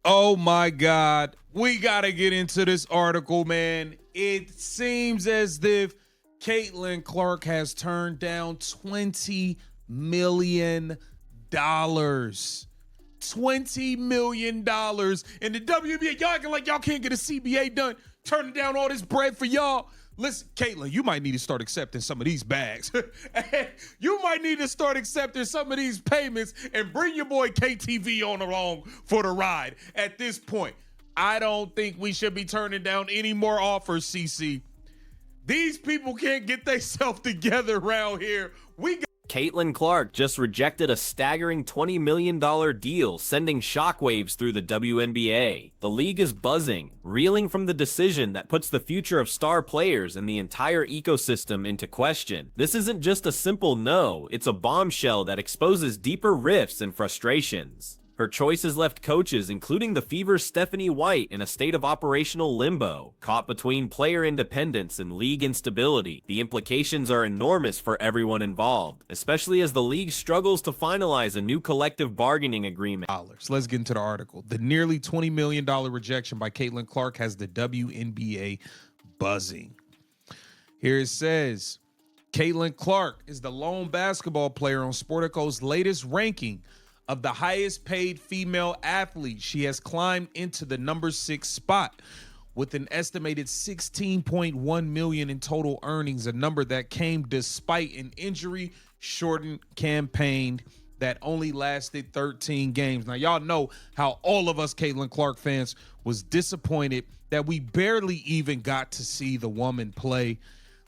Oh my God. We got to get into this article, man. It seems as if Caitlin Clark has turned down $20 million. $20 million. And the WNBA, y'all acting like y'all can't get a CBA done, turning down all this bread for y'all. Listen, Caitlin, you might need to start accepting some of these bags. You might need to start accepting some of these payments and bring your boy KTV on along for the ride. At this point, I don't think we should be turning down any more offers, CC. These people can't get themselves together around here. Caitlin Clark just rejected a staggering $20 million deal, sending shockwaves through the WNBA. The league is buzzing, reeling from the decision that puts the future of star players and the entire ecosystem into question. This isn't just a simple no, it's a bombshell that exposes deeper rifts and frustrations. Her choices left coaches, including the Fever's Stephanie White, in a state of operational limbo, caught between player independence and league instability. The implications are enormous for everyone involved, especially as the league struggles to finalize a new collective bargaining agreement. Let's get into the article. The nearly $20 million rejection by Caitlin Clark has the WNBA buzzing. Here it says, Caitlin Clark is the lone basketball player on Sportico's latest ranking of the highest paid female athlete. She has climbed into the number 6 spot with an estimated $16.1 million in total earnings, a number that came despite an injury-shortened campaign that only lasted 13 games. Now, y'all know how all of us Caitlin Clark fans was disappointed that we barely even got to see the woman play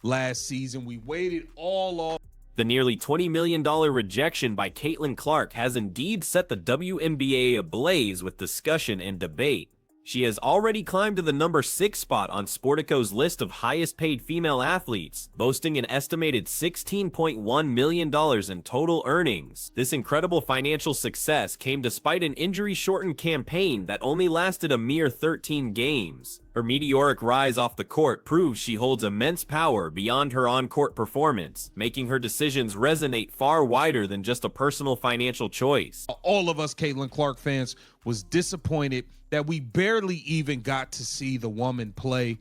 last season. We waited all off. The nearly $20 million rejection by Caitlin Clark has indeed set the WNBA ablaze with discussion and debate. She has already climbed to the number 6 spot on Sportico's list of highest paid female athletes, boasting an estimated $16.1 million in total earnings. This incredible financial success came despite an injury-shortened campaign that only lasted a mere 13 games. Her meteoric rise off the court proves she holds immense power beyond her on-court performance, making her decisions resonate far wider than just a personal financial choice. All of us Caitlin Clark fans was disappointed that we barely even got to see the woman play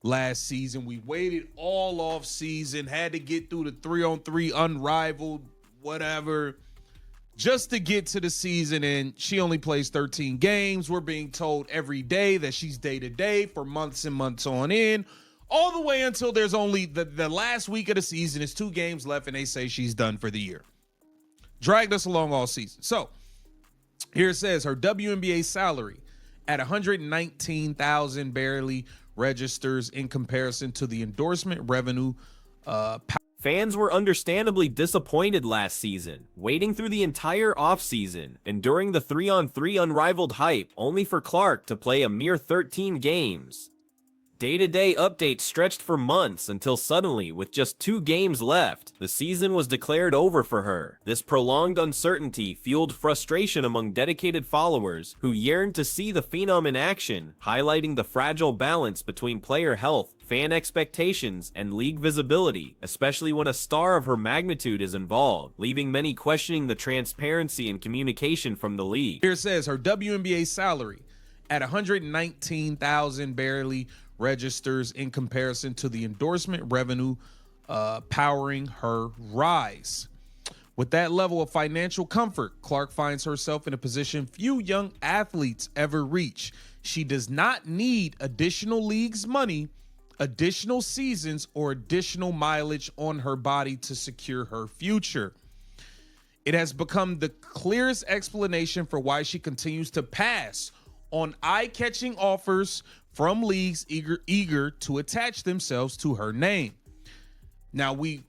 last season. We waited all off season, had to get through the 3-on-3 unrivaled, whatever, just to get to the season, and she only plays 13 games. We're being told every day that she's day-to-day for months and months on end, all the way until there's only the last week of the season. Is 2 games left, and they say she's done for the year. Dragged us along all season. So here it says her WNBA salary at $119,000 barely registers in comparison to the endorsement revenue. Fans were understandably disappointed last season, waiting through the entire offseason, enduring the 3-on-3 unrivaled hype, only for Clark to play a mere 13 games. Day-to-day updates stretched for months until suddenly, with just 2 games left, the season was declared over for her. This prolonged uncertainty fueled frustration among dedicated followers who yearned to see the phenom in action, highlighting the fragile balance between player health, fan expectations, and league visibility, especially when a star of her magnitude is involved, leaving many questioning the transparency and communication from the league. Here it says her WNBA salary at $119,000 barely registers in comparison to the endorsement revenue powering her rise. With that level of financial comfort, Clark finds herself in a position few young athletes ever reach. She does not need additional league's money, additional seasons, or additional mileage on her body to secure her future. It has become the clearest explanation for why she continues to pass on eye-catching offers from leagues eager to attach themselves to her name. Now we've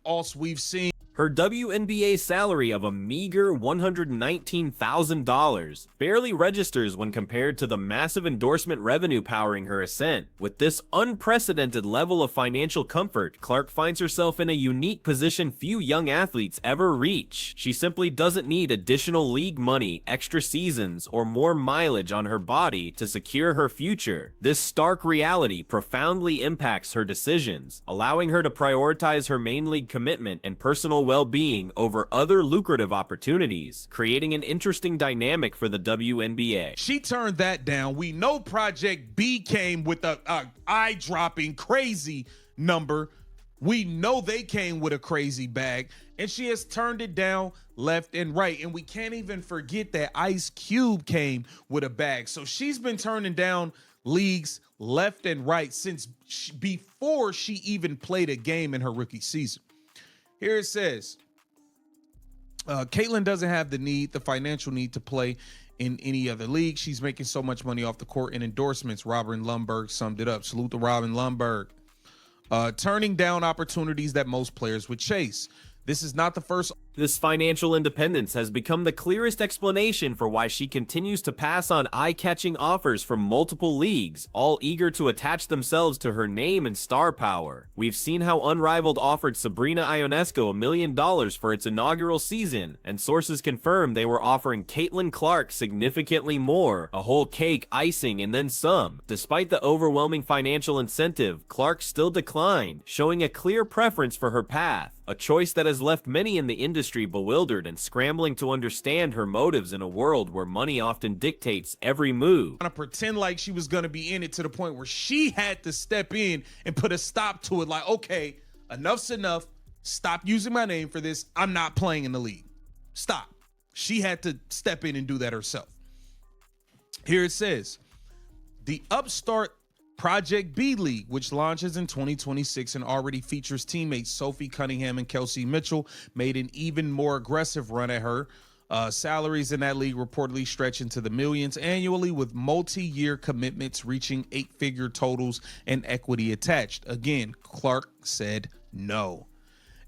seen her WNBA salary of a meager $119,000 barely registers when compared to the massive endorsement revenue powering her ascent. With this unprecedented level of financial comfort, Clark finds herself in a unique position few young athletes ever reach. She simply doesn't need additional league money, extra seasons, or more mileage on her body to secure her future. This stark reality profoundly impacts her decisions, allowing her to prioritize her main league commitment and personal well-being over other lucrative opportunities, creating an interesting dynamic for the WNBA. She turned that down. We know Project B came with a eye-dropping crazy number. We know they came with a crazy bag, and she has turned it down left and right. And we can't even forget that Ice Cube came with a bag. So she's been turning down leagues left and right since before she even played a game in her rookie season. Here it says, Caitlin doesn't have the financial need to play in any other league. She's making so much money off the court and endorsements. Robin Lundberg summed it up. Salute to Robin Lundberg. Turning down opportunities that most players would chase. This is not the first. This financial independence has become the clearest explanation for why she continues to pass on eye-catching offers from multiple leagues, all eager to attach themselves to her name and star power. We've seen how Unrivaled offered Sabrina Ionescu $1 million for its inaugural season, and sources confirm they were offering Caitlin Clark significantly more, a whole cake, icing, and then some. Despite the overwhelming financial incentive, Clark still declined, showing a clear preference for her path, a choice that has left many in the industry bewildered and scrambling to understand her motives in a world where money often dictates every move. To pretend like she was going to be in it to the point where she had to step in and put a stop to it. Like, okay, enough's enough. Stop using my name for this. I'm not playing in the league. Stop. She had to step in and do that herself. Here it says, the upstart Project B League, which launches in 2026 and already features teammates Sophie Cunningham and Kelsey Mitchell, made an even more aggressive run at her. Salaries in that league reportedly stretch into the millions annually, with multi-year commitments reaching 8-figure totals and equity attached. Again, Clark said no.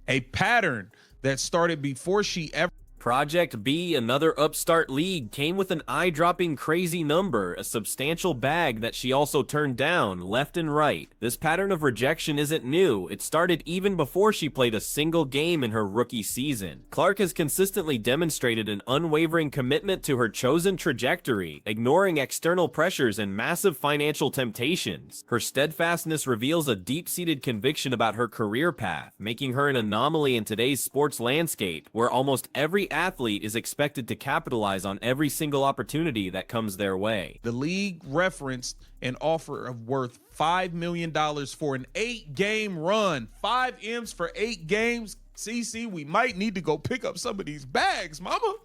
A pattern that started before she ever. Project B, another upstart league, came with an eye-dropping crazy number, a substantial bag that she also turned down left and right. This pattern of rejection isn't new. It started even before she played a single game in her rookie season. Clark has consistently demonstrated an unwavering commitment to her chosen trajectory, ignoring external pressures and massive financial temptations. Her steadfastness reveals a deep-seated conviction about her career path, making her an anomaly in today's sports landscape, where almost every athlete is expected to capitalize on every single opportunity that comes their way. The league referenced an offer of worth $5 million for an 8-game run. 5 M's for 8 games. CC, we might need to go pick up some of these bags, mama.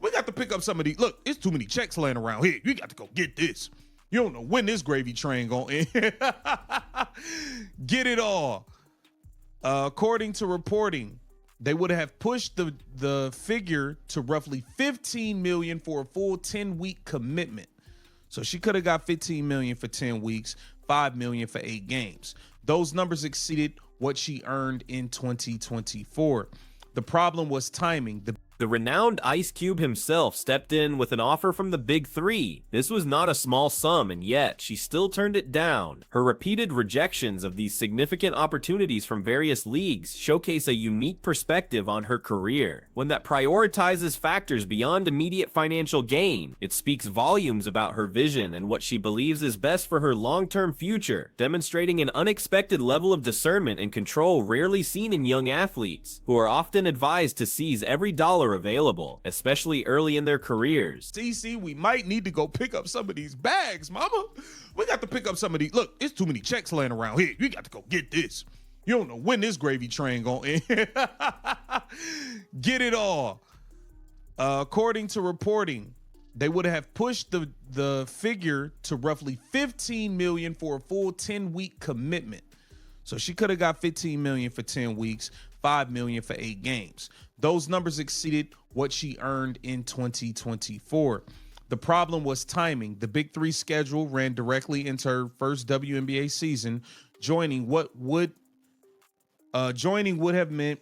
We got to pick up some of these. Look, it's too many checks laying around here. You got to go get this. You don't know when this gravy train gonna end. Get it all. According to reporting, they would have pushed the figure to roughly $15 million for a full 10-week commitment. So she could have got $15 million for 10 weeks, $5 million for 8 games. Those numbers exceeded what she earned in 2024. The problem was timing. The renowned Ice Cube himself stepped in with an offer from the Big Three. This was not a small sum, and yet she still turned it down. Her repeated rejections of these significant opportunities from various leagues showcase a unique perspective on her career, one that prioritizes factors beyond immediate financial gain. It speaks volumes about her vision and what she believes is best for her long-term future, demonstrating an unexpected level of discernment and control rarely seen in young athletes, who are often advised to seize every dollar available, especially early in their careers. CC, we might need to go pick up some of these bags, mama. We got to pick up some of these. Look, it's too many checks laying around here. You got to go get this. You don't know when this gravy train gonna end. Get it all. According to reporting, they would have pushed the figure to roughly $15 million for a full 10-week commitment. So she could have got $15 million for 10 weeks, $5 million for 8 games. Those numbers exceeded what she earned in 2024. The problem was timing. The Big Three schedule ran directly into her first WNBA season. Joining would have meant.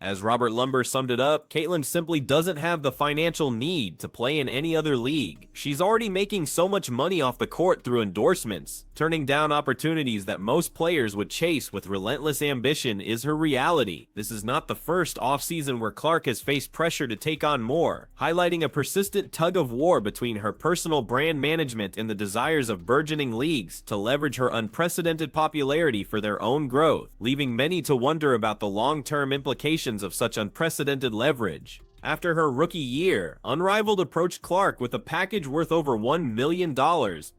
As Robert Lumber summed it up, Caitlin simply doesn't have the financial need to play in any other league. She's already making so much money off the court through endorsements. Turning down opportunities that most players would chase with relentless ambition is her reality. This is not the first offseason where Clark has faced pressure to take on more, highlighting a persistent tug of war between her personal brand management and the desires of burgeoning leagues to leverage her unprecedented popularity for their own growth, leaving many to wonder about the long-term implications implications of such unprecedented leverage. After her rookie year, Unrivaled approached Clark with a package worth over $1 million,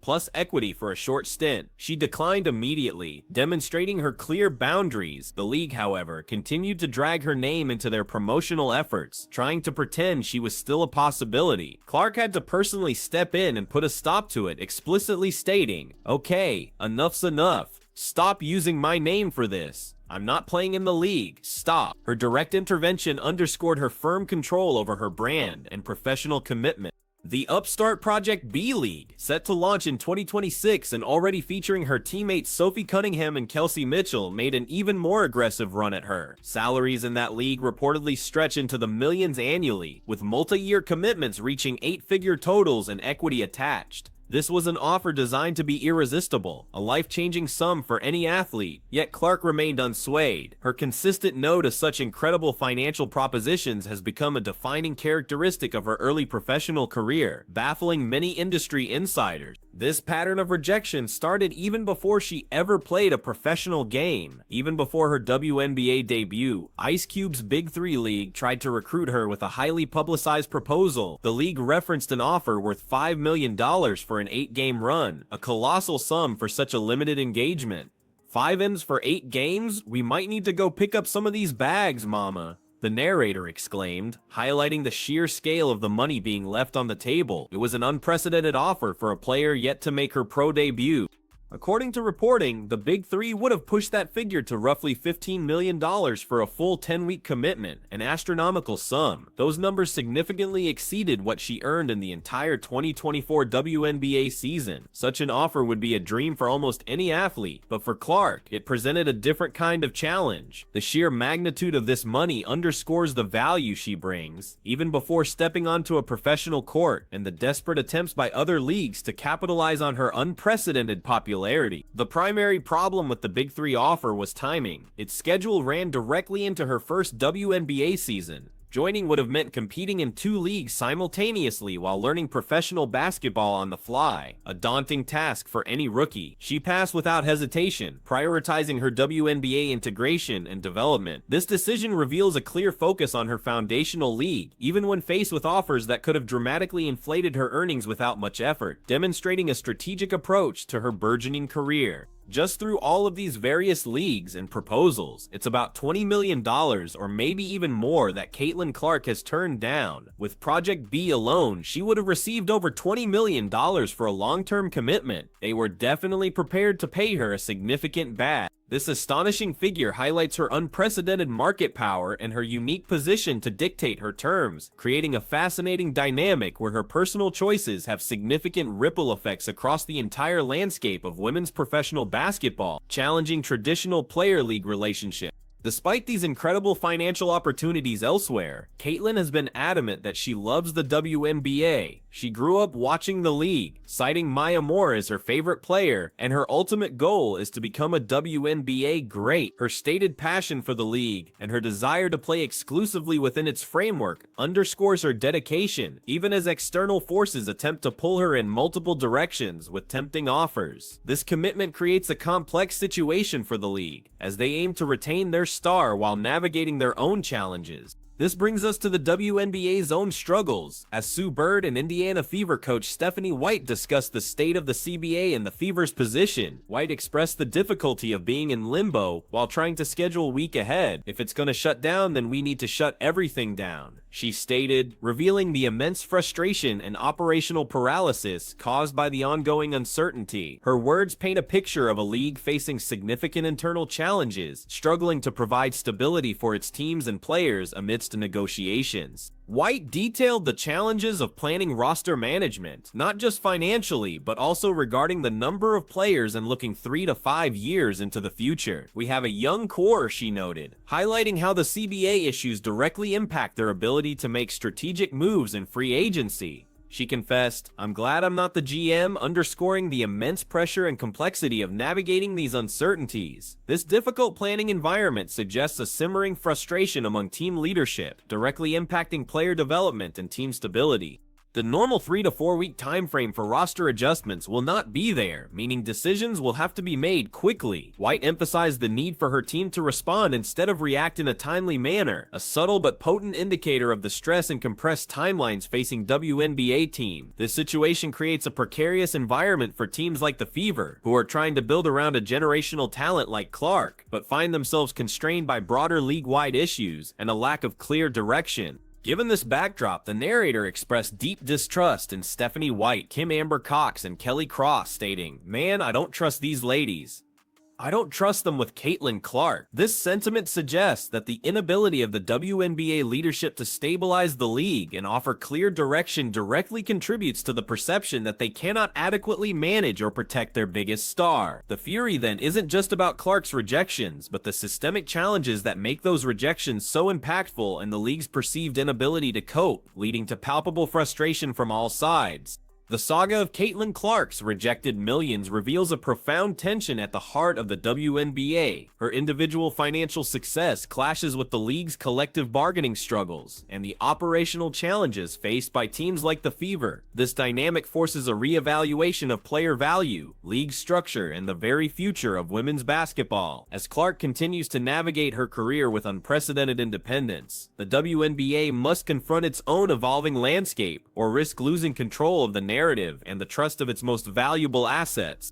plus equity for a short stint. She declined immediately, demonstrating her clear boundaries. The league, however, continued to drag her name into their promotional efforts, trying to pretend she was still a possibility. Clark had to personally step in and put a stop to it, explicitly stating, "Okay, enough's enough. Stop using my name for this. I'm not playing in the league. Stop." Her direct intervention underscored her firm control over her brand and professional commitment. The upstart Project B League, set to launch in 2026 and already featuring her teammates Sophie Cunningham and Kelsey Mitchell, made an even more aggressive run at her. Salaries in that league reportedly stretch into the millions annually, with multi-year commitments reaching 8-figure totals and equity attached. This was an offer designed to be irresistible, a life-changing sum for any athlete, yet Clark remained unswayed. Her consistent no to such incredible financial propositions has become a defining characteristic of her early professional career, baffling many industry insiders. This pattern of rejection started even before she ever played a professional game. Even before her WNBA debut, Ice Cube's Big Three League tried to recruit her with a highly publicized proposal. The league referenced an offer worth $5 million for an 8-game run, a colossal sum for such a limited engagement. 5 M's for 8 games? We might need to go pick up some of these bags, mama, the narrator exclaimed, highlighting the sheer scale of the money being left on the table. It was an unprecedented offer for a player yet to make her pro debut. According to reporting, the Big Three would have pushed that figure to roughly $15 million for a full 10-week commitment, an astronomical sum. Those numbers significantly exceeded what she earned in the entire 2024 WNBA season. Such an offer would be a dream for almost any athlete, but for Clark, it presented a different kind of challenge. The sheer magnitude of this money underscores the value she brings, even before stepping onto a professional court, and the desperate attempts by other leagues to capitalize on her unprecedented popularity. The primary problem with the Big Three offer was timing. Its schedule ran directly into her first WNBA season. Joining would have meant competing in 2 leagues simultaneously while learning professional basketball on the fly, a daunting task for any rookie. She passed without hesitation, prioritizing her WNBA integration and development. This decision reveals a clear focus on her foundational league, even when faced with offers that could have dramatically inflated her earnings without much effort, demonstrating a strategic approach to her burgeoning career. Just through all of these various leagues and proposals, it's about $20 million or maybe even more that Caitlin Clark has turned down. With Project B alone, she would have received over $20 million for a long-term commitment. They were definitely prepared to pay her a significant bag. This astonishing figure highlights her unprecedented market power and her unique position to dictate her terms, creating a fascinating dynamic where her personal choices have significant ripple effects across the entire landscape of women's professional basketball, challenging traditional player league relationships. Despite these incredible financial opportunities elsewhere, Caitlin has been adamant that she loves the WNBA. She grew up watching the league, citing Maya Moore as her favorite player, and her ultimate goal is to become a WNBA great. Her stated passion for the league and her desire to play exclusively within its framework underscores her dedication, even as external forces attempt to pull her in multiple directions with tempting offers. This commitment creates a complex situation for the league, as they aim to retain their star while navigating their own challenges. This brings us to the WNBA's own struggles, as Sue Bird and Indiana Fever coach Stephanie White discussed the state of the CBA and the Fever's position. White expressed the difficulty of being in limbo while trying to schedule a week ahead. "If it's gonna shut down, then we need to shut everything down," she stated, revealing the immense frustration and operational paralysis caused by the ongoing uncertainty. Her words paint a picture of a league facing significant internal challenges, struggling to provide stability for its teams and players amidst negotiations. White detailed the challenges of planning roster management, not just financially, but also regarding the number of players and looking 3 to 5 years into the future. "We have a young core," she noted, highlighting how the CBA issues directly impact their ability to make strategic moves in free agency. She confessed, "I'm glad I'm not the GM," underscoring the immense pressure and complexity of navigating these uncertainties. This difficult planning environment suggests a simmering frustration among team leadership, directly impacting player development and team stability. The normal 3 to 4 week time frame for roster adjustments will not be there, meaning decisions will have to be made quickly. White emphasized the need for her team to respond instead of react in a timely manner, a subtle but potent indicator of the stress and compressed timelines facing WNBA team. This situation creates a precarious environment for teams like the Fever, who are trying to build around a generational talent like Clark, but find themselves constrained by broader league-wide issues and a lack of clear direction. Given this backdrop, the narrator expressed deep distrust in Stephanie White, Kim Amber Cox, and Kelly Cross, stating, "Man, I don't trust these ladies. I don't trust them with Caitlin Clark." This sentiment suggests that the inability of the WNBA leadership to stabilize the league and offer clear direction directly contributes to the perception that they cannot adequately manage or protect their biggest star. The fury then isn't just about Clark's rejections, but the systemic challenges that make those rejections so impactful and the league's perceived inability to cope, leading to palpable frustration from all sides. The saga of Caitlin Clark's rejected millions reveals a profound tension at the heart of the WNBA. Her individual financial success clashes with the league's collective bargaining struggles and the operational challenges faced by teams like the Fever. This dynamic forces a reevaluation of player value, league structure, and the very future of women's basketball. As Clark continues to navigate her career with unprecedented independence, the WNBA must confront its own evolving landscape or risk losing control of the narrative and the trust of its most valuable assets.